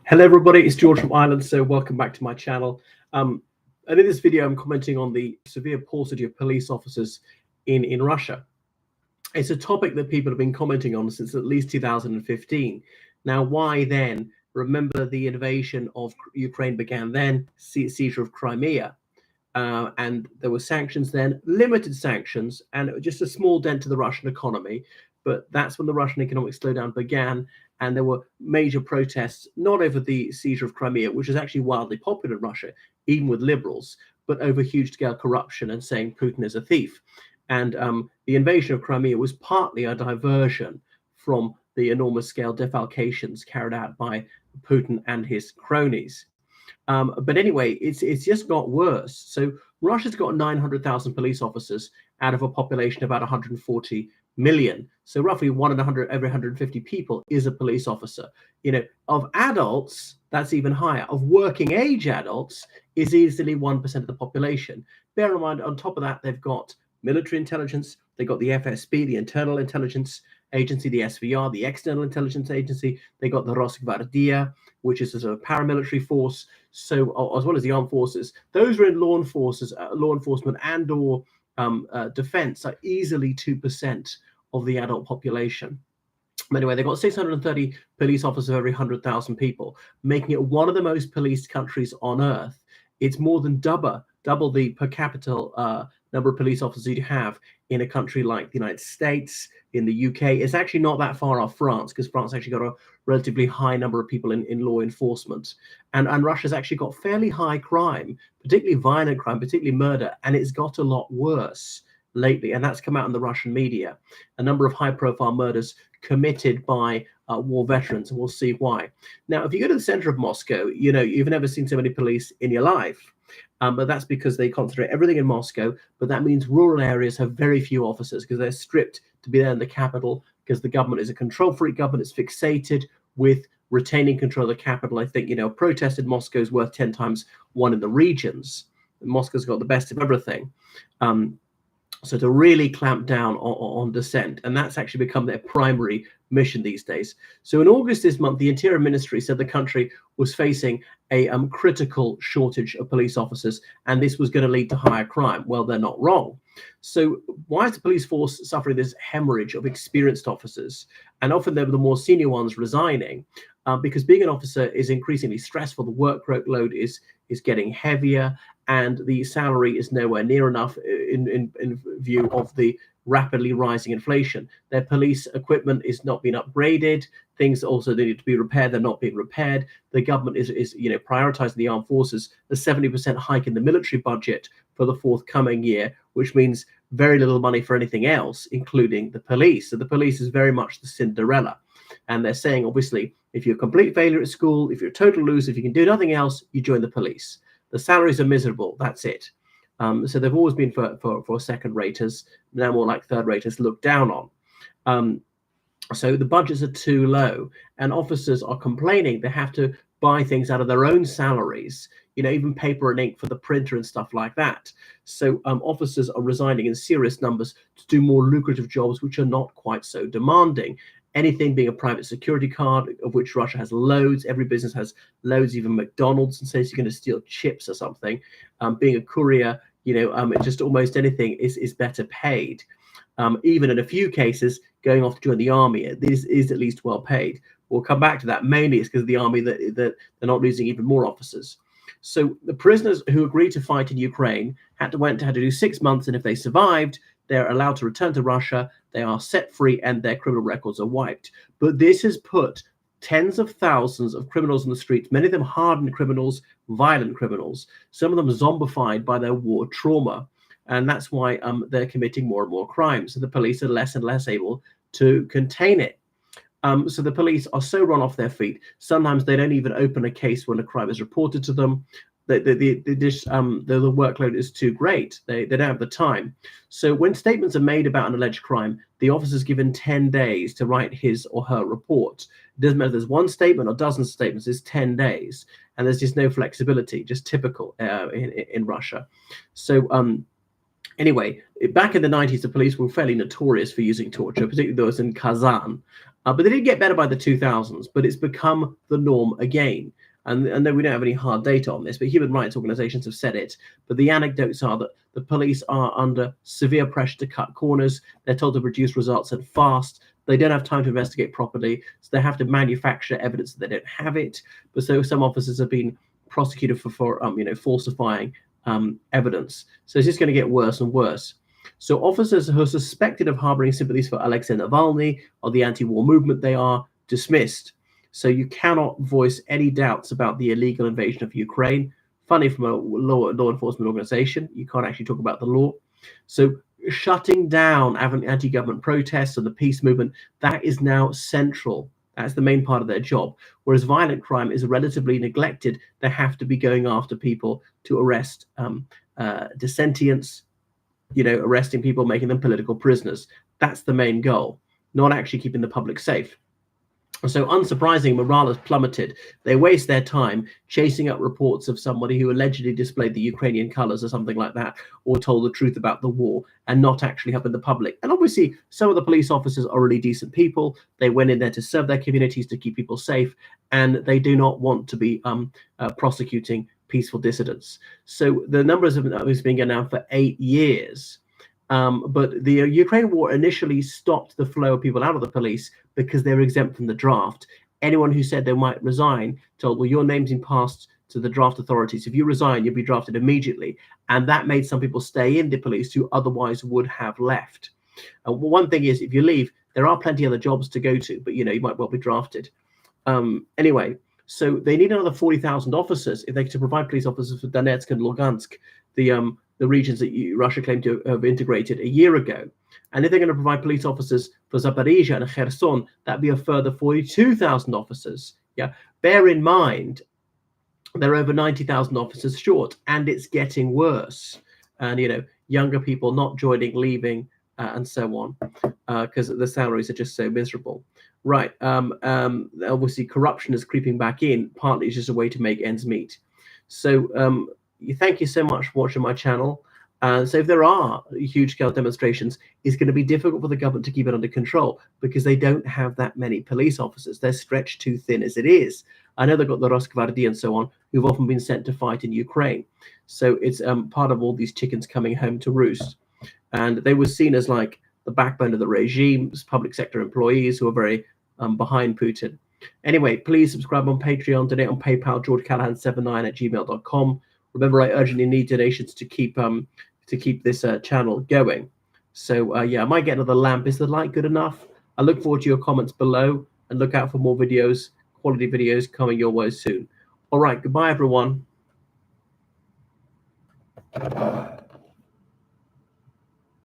Hello everybody, it's George from Ireland, so welcome back to my channel. And in this video I'm commenting on the severe paucity of police officers in Russia. It's a topic that people have been commenting on since at least 2015. Now, why then? Remember, the invasion of Ukraine began then, seizure of Crimea, and there were sanctions then, limited sanctions, and just a small dent to the Russian economy. But that's when the Russian economic slowdown began, and there were major protests, not over the seizure of Crimea, which is actually wildly popular in Russia, even with liberals, but over huge-scale corruption and saying Putin is a thief. And the invasion of Crimea was partly a diversion from the enormous scale defalcations carried out by Putin and his cronies. But anyway, it's just got worse. So Russia's got 900,000 police officers out of a population of about 140 million. So roughly 1 in 100 every 150 people is a police officer. Of adults, that's even higher. Of working age adults is easily 1% of the population. Bear in mind, on top of that, they've got military intelligence, they've got the FSB, the Internal Intelligence Agency, the SVR, the External Intelligence Agency, they got the Rosgvardia, which is a sort of paramilitary force, so as well as the armed forces. Those are in law enforcement and or defense are easily 2% of the adult population. Anyway, they've got 630 police officers every 100,000 people, making it one of the most policed countries on earth. It's more than double the per capita number of police officers you have in a country like the United States, in the UK. It's actually not that far off France, because France actually got a relatively high number of people in law enforcement. And Russia's actually got fairly high crime, particularly violent crime, particularly murder, and it's got a lot worse lately. And that's come out in the Russian media. A number of high-profile murders committed by war veterans, and we'll see why. Now, if you go to the center of Moscow, you've never seen so many police in your life. But that's because they concentrate everything in Moscow. But that means rural areas have very few officers because they're stripped to be there in the capital, because the government is a control freak government. It's fixated with retaining control of the capital. I think, a protest in Moscow is worth 10 times one in the regions. Moscow's got the best of everything. So to really clamp down on dissent, and that's actually become their primary mission these days. So in August this month, the Interior Ministry said the country was facing a critical shortage of police officers, and this was going to lead to higher crime. Well, they're not wrong. So why is the police force suffering this hemorrhage of experienced officers? And often they're the more senior ones resigning, because being an officer is increasingly stressful. The workload is getting heavier, and the salary is nowhere near enough in view of the rapidly rising inflation. Their police equipment is not being upgraded. Things also need to be repaired. They're not being repaired. The government is prioritizing the armed forces. The 70% hike in the military budget for the forthcoming year, which means very little money for anything else, including the police. So the police is very much the Cinderella. And they're saying, obviously, if you're a complete failure at school, if you're a total loser, if you can do nothing else, you join the police. The salaries are miserable. That's it. So they've always been for second raters, now more like third raters, looked down on. So the budgets are too low, and officers are complaining they have to buy things out of their own salaries, even paper and ink for the printer and stuff like that. So officers are resigning in serious numbers to do more lucrative jobs, which are not quite so demanding. Anything being a private security card, of which Russia has loads. Every business has loads, even McDonald's, and says you're going to steal chips or something. Being a courier, just almost anything is better paid. Even in a few cases, going off to join the army, this is at least well paid. We'll come back to that. Mainly it's because of the army that they're not losing even more officers. So the prisoners who agreed to fight in Ukraine had to do 6 months, and if they survived, they're allowed to return to Russia. They are set free, and their criminal records are wiped. But this has put tens of thousands of criminals on the streets, many of them hardened criminals, violent criminals, some of them zombified by their war trauma. And that's why they're committing more and more crimes. So the police are less and less able to contain it. So the police are so run off their feet. Sometimes they don't even open a case when a crime is reported to them. The workload is too great. They don't have the time. So when statements are made about an alleged crime, the officer is given 10 days to write his or her report. It doesn't matter if there's one statement or dozens of statements, it's 10 days. And there's just no flexibility, just typical in Russia. So Anyway, back in the 90s, the police were fairly notorious for using torture, particularly those in Kazan. But they did get better by the 2000s, but it's become the norm again. And then we don't have any hard data on this, but human rights organizations have said it. But the anecdotes are that the police are under severe pressure to cut corners. They're told to produce results and fast. They don't have time to investigate properly, so they have to manufacture evidence that they don't have it. But so some officers have been prosecuted for falsifying evidence. So it's just going to get worse and worse. So officers who are suspected of harboring sympathies for Alexei Navalny or the anti-war movement, they are dismissed. So you cannot voice any doubts about the illegal invasion of Ukraine. Funny, from a law enforcement organization, you can't actually talk about the law. So shutting down anti-government protests and the peace movement, that is now central. That's the main part of their job. Whereas violent crime is relatively neglected. They have to be going after people to arrest dissentients, arresting people, making them political prisoners. That's the main goal, not actually keeping the public safe. So unsurprisingly, morale has plummeted. They waste their time chasing up reports of somebody who allegedly displayed the Ukrainian colors or something like that, or told the truth about the war, and not actually helping the public. And obviously, some of the police officers are really decent people. They went in there to serve their communities, to keep people safe, and they do not want to be prosecuting peaceful dissidents. So the numbers have been going down for 8 years. But the Ukraine war initially stopped the flow of people out of the police because they were exempt from the draft. Anyone who said they might resign told, well, your name's been passed to the draft authorities. If you resign, you'll be drafted immediately. And that made some people stay in the police who otherwise would have left. One thing is, if you leave, there are plenty of other jobs to go to, but you might well be drafted. Anyway, so they need another 40,000 officers if they to provide police officers for Donetsk and Lugansk, the regions that Russia claimed to have integrated a year ago. And if they're going to provide police officers for Zaporizhia and Kherson, that'd be a further 42,000 officers. Yeah, bear in mind, they're over 90,000 officers short, and it's getting worse. And younger people not joining, leaving, and so on, because the salaries are just so miserable. Right. Obviously, corruption is creeping back in. Partly it's just a way to make ends meet. So thank you so much for watching my channel. So if there are huge-scale demonstrations, it's going to be difficult for the government to keep it under control because they don't have that many police officers. They're stretched too thin as it is. I know they've got the Rosgvardia and so on, who've often been sent to fight in Ukraine. So it's part of all these chickens coming home to roost. And they were seen as like the backbone of the regime, public sector employees who are very behind Putin. Anyway, please subscribe on Patreon, donate on PayPal, georgecallahan79@gmail.com. Remember, I urgently need donations to keep this channel going. So yeah, I might get another lamp. Is the light good enough? I look forward to your comments below and look out for more videos, quality videos coming your way soon. All right, goodbye, everyone.